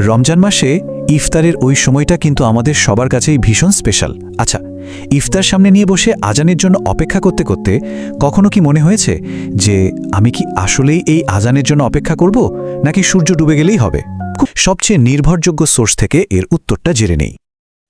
রমজান মাসে ইফতারের ওই সময়টা কিন্তু আমাদের সবার কাছেই ভীষণ স্পেশাল। আচ্ছা, ইফতার সামনে নিয়ে বসে আজানের জন্য অপেক্ষা করতে করতে কখনো কি মনে হয়েছে যে আমি কি আসলেই এই আজানের জন্য অপেক্ষা করব, নাকি সূর্য ডুবে গেলেই হবে? সবচেয়ে নির্ভরযোগ্য সোর্স থেকে এর উত্তরটা জেনে নেই।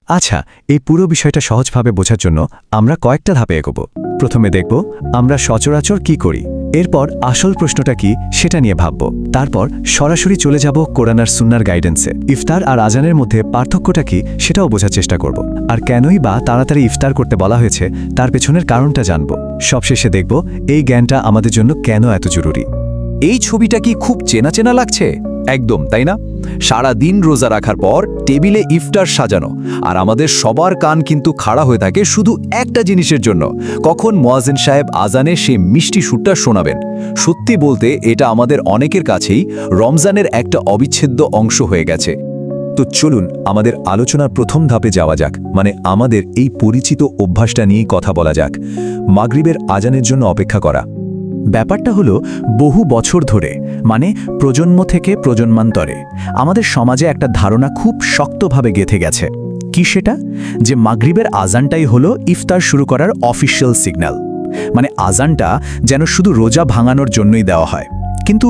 আচ্ছা, এই পুরো বিষয়টা সহজভাবে বোঝার জন্য আমরা কয়েকটা ধাপে এগোব। প্রথমে দেখব আমরা সচরাচর কি করি, এরপর আসল প্রশ্নটা কি সেটা নিয়ে ভাবব, তারপর সরাসরি চলে যাব কোরআন আর সুন্নাহর গাইডেন্সে। ইফতার আর আজানের মধ্যে পার্থক্যটা কি সেটাও বোঝার চেষ্টা করব, আর কেনই বা তাড়াতাড়ি ইফতার করতে বলা হয়েছে তার পেছনের কারণটা জানব। সবশেষে দেখব এই জ্ঞানটা আমাদের জন্য কেন এত জরুরি। এই ছবিটা কি খুব চেনা চেনা লাগছে? একদম, তাই না? সারা দিন রোজা রাখার পর টেবিলে ইফতার সাজানো, আর আমাদের সবার কান কিন্তু খাড়া হয়ে থাকে শুধু একটা জিনিসের জন্য, কখন মুয়াজ্জিন সাহেব আজানে সে মিষ্টি সুরটা শোনাবেন। সত্যি বলতে এটা আমাদের অনেকের কাছেই রমজানের একটা অবিচ্ছেদ্য অংশ হয়ে গেছে। তো চলুন আমাদের আলোচনার প্রথম ধাপে যাওয়া যাক, মানে আমাদের এই পরিচিত অভ্যাসটা নিয়েই কথা বলা যাক, মাগরিবের আজানের জন্য অপেক্ষা করা। ব্যাপারটা হলো বহু বছর ধরে, মানে প্রজন্ম থেকে প্রজন্মান্তরে আমাদের সমাজে একটা ধারণা খুব শক্তভাবে গেঁথে গেছে। কি সেটা? যে মাগরিবের আজানটাই হলো ইফতার শুরু করার অফিশিয়াল সিগন্যাল, মানে আজানটা যেন শুধু রোজা ভাঙানোর জন্যই দেওয়া হয়। কিন্তু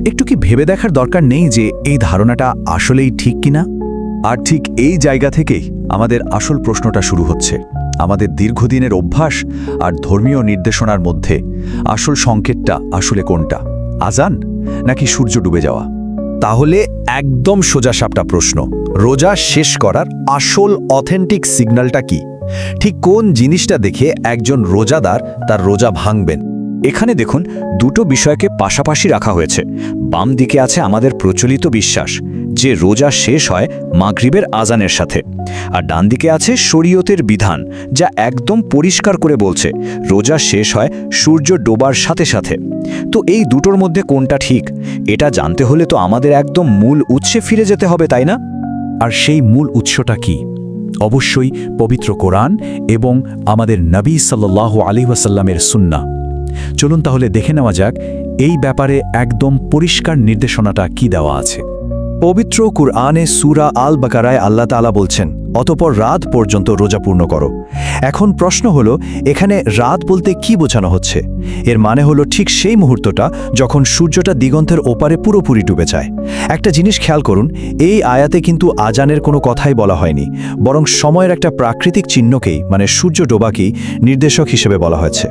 একটু কি ভেবে দেখার দরকার নেই যে এই ধারণাটা আসলেই ঠিক কিনা? আর ঠিক এই জায়গা থেকেই আমাদের আসল প্রশ্নটা শুরু হচ্ছে। আমাদের দীর্ঘদিনের অভ্যাস আর ধর্মীয় নির্দেশনার মধ্যে আসল সংকেতটা আসলে কোনটা, আজান নাকি সূর্য ডুবে যাওয়া? তাহলে একদম সোজাসাপটা প্রশ্ন, রোজা শেষ করার আসল অথেন্টিক সিগন্যালটা কি? ঠিক কোন জিনিসটা দেখে একজন রোজাদার তার রোজা ভাঙবেন? এখানে দেখুন, দুটো বিষয়কে পাশাপাশি রাখা হয়েছে। বাম দিকে আছে আমাদের প্রচলিত বিশ্বাস যে রোজা শেষ হয় মাগরিবের আজানের সাথে, আর ডান দিকে আছে শরীয়তের বিধান যা একদম পরিষ্কার করে বলছে রোজা শেষ হয় সূর্য ডোবার সাথে সাথে। তো এই দুটোর মধ্যে কোনটা ঠিক, এটা জানতে হলে তো আমাদের একদম মূল উৎসে ফিরে যেতে হবে, তাই না? আর সেই মূল উৎসটা কি? অবশ্যই পবিত্র কোরআন এবং আমাদের নবী সাল্লাল্লাহু আলাইহি ওয়াসাল্লামের সুন্নাহ। চলুন তাহলে দেখে নেওয়া যাক এই ব্যাপারে একদম পরিষ্কার নির্দেশনাটা কি দেওয়া আছে। পবিত্র কুরআনে সূরা আল বাকারায় আল্লাহ তাআলা বলছেন, অতঃপর রাত পর্যন্ত রোজা পূর্ণ করো। এখন প্রশ্ন হলো, এখানে রাত বলতে কি বোঝানো হচ্ছে? এর মানে হলো ঠিক সেই মুহূর্তটা যখন সূর্যটা দিগন্তের ওপারে পুরোপুরি ডুবে যায়। একটা জিনিস খেয়াল করুন, এই আয়াতে কিন্তু আজানের কোনো কথাই বলা হয়নি, বরং সময়ের একটা প্রাকৃতিক চিহ্নকেই, মানে সূর্য ডোবাকেই নির্দেশক হিসেবে বলা হয়েছে।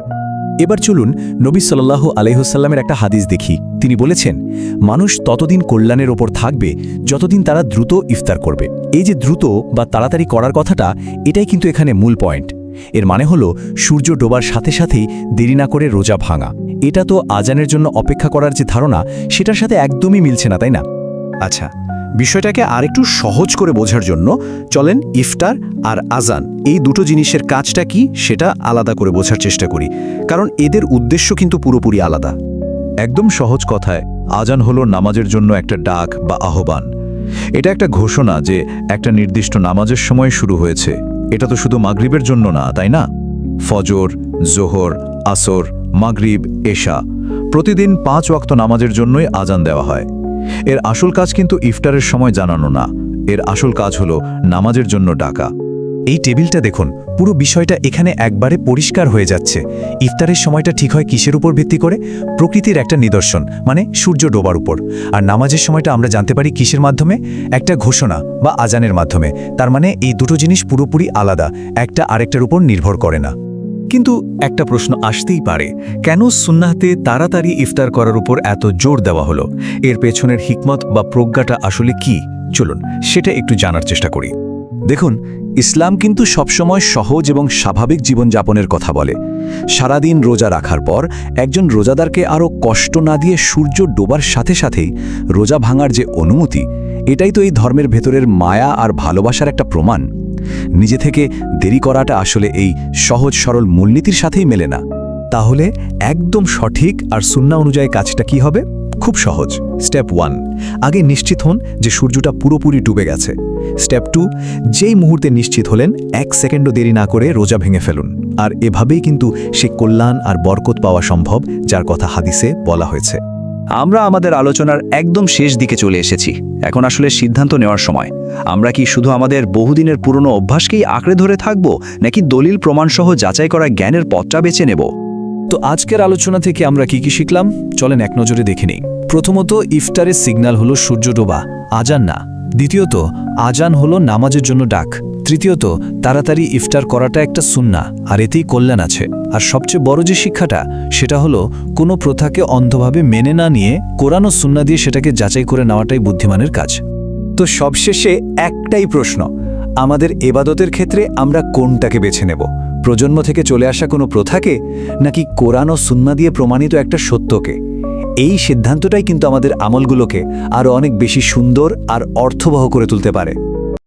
এবার চলুন নবী সাল্লাল্লাহু আলাইহি ওয়াসাল্লামের একটা হাদিস দেখি। তিনি বলেছেন, মানুষ ততদিন কল্যাণের ওপর থাকবে যতদিন তারা দ্রুত ইফতার করবে। এই যে দ্রুত বা তাড়াতাড়ি করার কথাটা, এটাই কিন্তু এখানে মূল পয়েন্ট। এর মানে হলো সূর্য ডোবার সাথে সাথেই দেরি না করে রোজা ভাঙা। এটা তো আজানের জন্য অপেক্ষা করার যে ধারণা, সেটার সাথে একদমই মিলছে না, তাই না? আচ্ছা, বিষয়টাকে আরেকটু সহজ করে বোঝার জন্য চলেন ইফতার আর আজান এই দুটো জিনিসের কাজটা কি সেটা আলাদা করে বোঝার চেষ্টা করি, কারণ এদের উদ্দেশ্য কিন্তু পুরোপুরি আলাদা। একদম সহজ কথায়, আজান হলো নামাজের জন্য একটা ডাক বা আহ্বান। এটা একটা ঘোষণা যে একটা নির্দিষ্ট নামাজের সময় শুরু হয়েছে। এটা তো শুধু মাগরিবের জন্য না, তাই না? ফজর, জোহর, আসর, মাগরিব, এশা, প্রতিদিন 5 ওয়াক্ত নামাজের জন্যই আজান দেওয়া হয়। এর আসল কাজ কিন্তু ইফতারের সময় জানানো না, এর আসল কাজ হলো নামাজের জন্য ডাকা। এই টেবিলটা দেখুন, পুরো বিষয়টা এখানে একবারে পরিষ্কার হয়ে যাচ্ছে। ইফতারের সময়টা ঠিক হয় কিসের উপর ভিত্তি করে? প্রকৃতির একটা নিদর্শন, মানে সূর্য ডোবার উপর। আর নামাজের সময়টা আমরা জানতে পারি কিসের মাধ্যমে? একটা ঘোষণা বা আজানের মাধ্যমে। তার মানে এই দুটো জিনিস পুরোপুরি আলাদা, একটা আরেকটার উপর নির্ভর করে না। কিন্তু একটা প্রশ্ন আসতেই পারে, কেন সুন্নাহতে তাড়াতাড়ি ইফতার করার উপর এত জোর দেওয়া হলো? এর পেছনের হিকমত বা প্রজ্ঞাটা আসলে কি? চলুন সেটা একটু জানার চেষ্টা করি। দেখুন, ইসলাম কিন্তু সবসময় সহজ এবং স্বাভাবিক জীবনযাপনের কথা বলে। সারাদিন রোজা রাখার পর একজন রোজাদারকে আরও কষ্ট না দিয়ে সূর্য ডোবার সাথে সাথেই রোজা ভাঙার যে অনুমতি, এটাই তো এই ধর্মের ভেতরের মায়া আর ভালোবাসার একটা প্রমাণ। নিজে থেকে দেরি করাটা আসলে এই সহজ সরল মূলনীতির সাথেই মেলে না। তাহলে একদম সঠিক আর সুন্নাহ অনুযায়ী কাজটা কি হবে? খুব সহজ। স্টেপ 1, আগে নিশ্চিত হন যে সূর্যটা পুরোপুরি ডুবে গেছে। স্টেপ 2, যেই মুহূর্তে নিশ্চিত হলেন 1 সেকেন্ডও দেরি না করে রোজা ভেঙে ফেলুন। আর এভাবেই কিন্তু সে কল্যাণ আর বরকত পাওয়া সম্ভব, যার কথা হাদিসে বলা হয়েছে। আমরা আমাদের আলোচনার একদম শেষ দিকে চলে এসেছি। এখন আসলে সিদ্ধান্ত নেওয়ার সময়। আমরা কি শুধু আমাদের বহুদিনের পুরনো অভ্যাসকেই আঁকড়ে ধরে থাকব, নাকি দলিল প্রমাণসহ যাচাই করা জ্ঞানের পথটা বেছে নেব? তো আজকের আলোচনা থেকে আমরা কি কি শিখলাম চলেন এক নজরে দেখে নিই। প্রথমত, ইফতারের সিগন্যাল হলো সূর্য ডোবা, আজান না। দ্বিতীয়ত, আজান হলো নামাজের জন্য ডাক। তৃতীয়ত, তাড়াতাড়ি ইফতার করাটা একটা সুন্নাহ, আর এতেই কল্যাণ আছে। আর সবচেয়ে বড় যে শিক্ষাটা, সেটা হলো কোনো প্রথাকে অন্ধভাবে মেনে না নিয়ে কোরআন ও সুন্নাহ দিয়ে সেটাকে যাচাই করে নেওয়াটাই বুদ্ধিমানের কাজ। তো সবশেষে একটাই প্রশ্ন, আমাদের এবাদতের ক্ষেত্রে আমরা কোনটাকে বেছে নেব? প্রজন্ম থেকে চলে আসা কোনো প্রথাকে, নাকি কোরআন ও সুন্নাহ দিয়ে প্রমাণিত একটা সত্যকে? এই সিদ্ধান্তটাই কিন্তু আমাদের আমলগুলোকে আরও অনেক বেশি সুন্দর আর অর্থবহ করে তুলতে পারে।